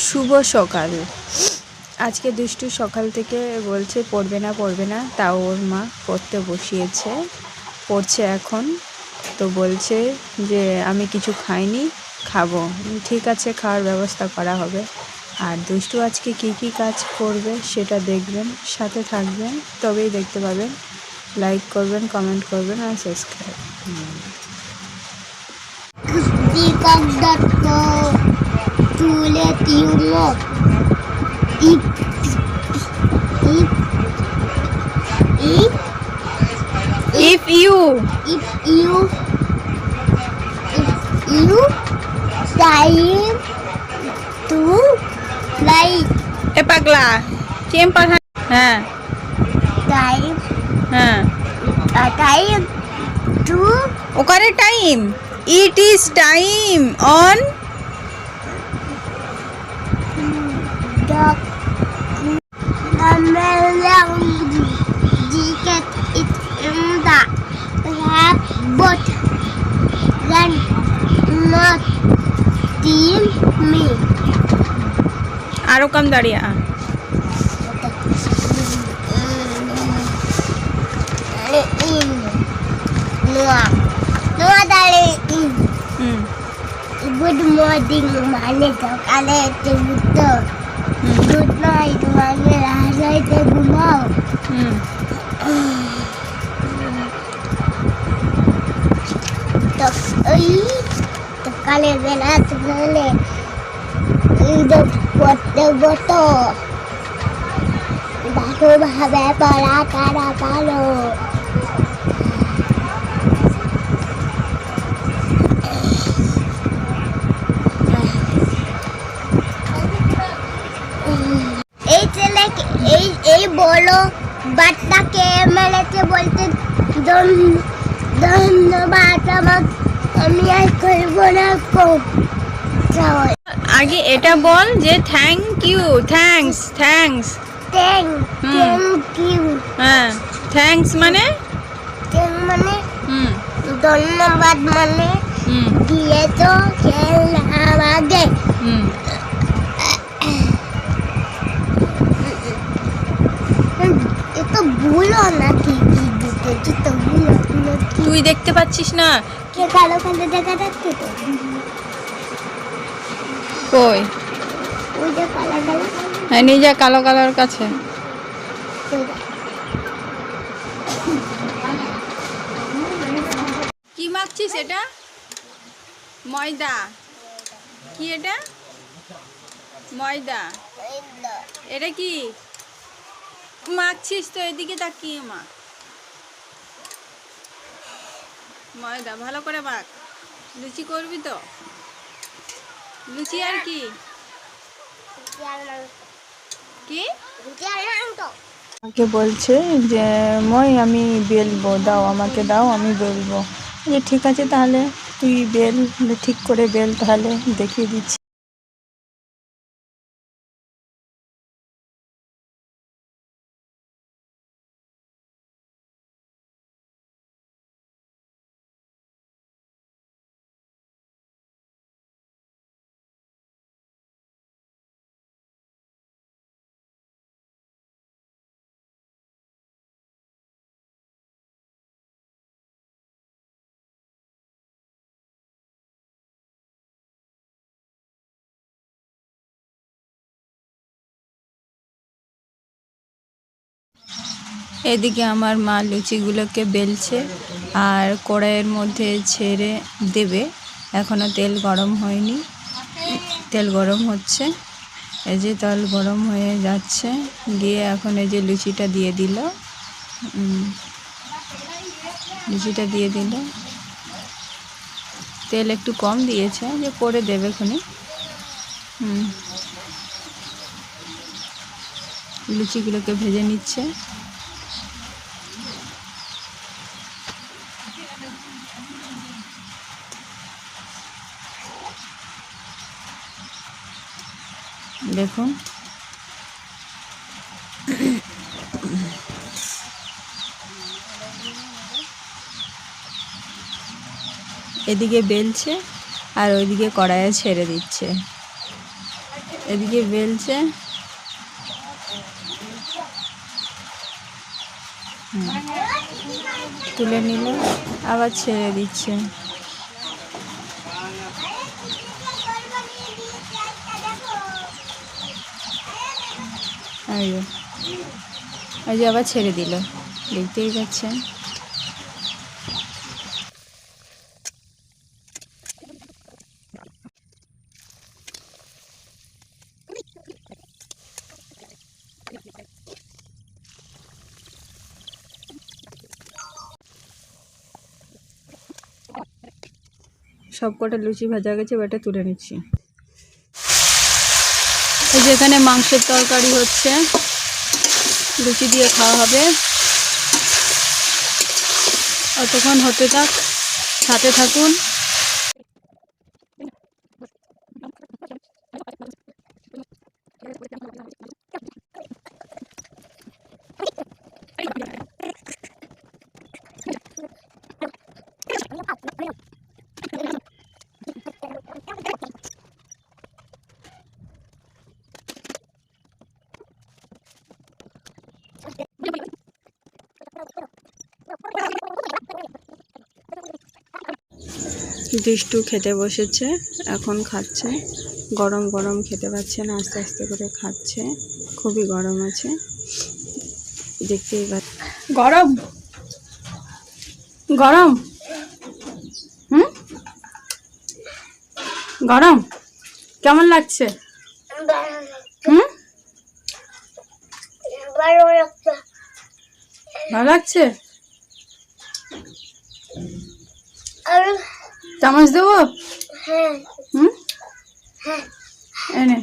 শুভ সকাল। আজকে দুষ্টু সকাল থেকে বলছে পড়বে না, তাও ওর মা পড়তে বসিয়েছে, পড়ছে এখন। তো বলছে যে আমি কিছু খাইনি, খাবো। ঠিক আছে, খাওয়ার ব্যবস্থা করা হবে। আর দুষ্টু আজকে কি কাজ করবে সেটা দেখবেন, সাথে থাকবেন, তবেই দেখতে পাবেন। লাইক করবেন, কমেন্ট করবেন আর subscribe. To let you know if you time to fly এ পাগলা কেম পাঠা। হ্যাঁ time to ওখানে time, it is time on get it in the have but then not team me আরো কম দাঁড়িয়ে Good morning মানে সকালে উঠো, গুড নাইট মানে রাতে ঘুমাও। তো ওই সকালে বেলা তুলে পড়তে বসো, ভালোভাবে পড়া তারা ভালো। এই ছেলেকে এই বড় বাচ্চাকে মেলেছে, বলতে ধন্যবাদ, আমি আর করবো না। আগে এটা বল যে thank you, thanks thanks thank you. হ্যাঁ, থ্যাঙ্কস মানে ধন্যবাদ, মানে দিয়েছো আমাকে। এটা ভুলো নাকি? তুই দেখতে পাচ্ছিস না? কালো কালো দেখা যাচ্ছে তো। কই? ওই যে কালো কালো। হ্যাঁ, নিয়ে যা কালো কালোর কাছে। কি মাখছিস এটা? ময়দা। কি এটা? ময়দা। এটা কি মাখছিস? তো এদিকে তাকিয়ে মাখ। ময়দা ভালো করে মাখ। লুচি করবি তো? লুচি আর কি কি আমাকে বলছে যে মই আমি বেলবো, দাও আমাকে, দাও আমি বেলবো। যে ঠিক আছে, তাহলে তুই বেল, ঠিক করে বেল, তাহলে দেখিয়ে দিচ্ছি। এদিকে আমার মা লুচিগুলোকে বেলছে আর কড়াইয়ের মধ্যে ছেড়ে দেবে। এখনও তেল গরম হয়নি, তেল গরম হচ্ছে। এই যে তেল গরম হয়ে যাচ্ছে, দিয়ে এখন এই যে লুচিটা দিয়ে দিল, লুচিটা দিয়ে দিল। তেল একটু কম দিয়েছে, যে করে দেবে খুনি। লুচিগুলোকে ভেজে নিচ্ছে। দেখুন, এদিকে বেলছে আর ওইদিকে কড়াইয়ে ছেড়ে দিচ্ছে। এদিকে বেলছে, তুলে নিল, আবার ছেড়ে দিচ্ছে। এই যে আবার ছেড়ে দিল, দেখতেই পাচ্ছেন। সব কটা লুচি ভাজা গেছে, এবারটা তুলে নিচ্ছি। এই যে এখানে মাংসের তরকারি হচ্ছে, লুচি দিয়ে খাওয়া হবে। অতক্ষণ হতে থাক, সাথে থাকুন। দুষ্টু খেতে বসেছে, এখন খাচ্ছে। গরম গরম খেতে পাচ্ছে না, আস্তে আস্তে করে খাচ্ছে। খুবই গরম আছে, দেখতেই পাচ্ছি। গরম গরম, গরম কেমন লাগছে? ভালো লাগছে। চামচ দেবো? এনে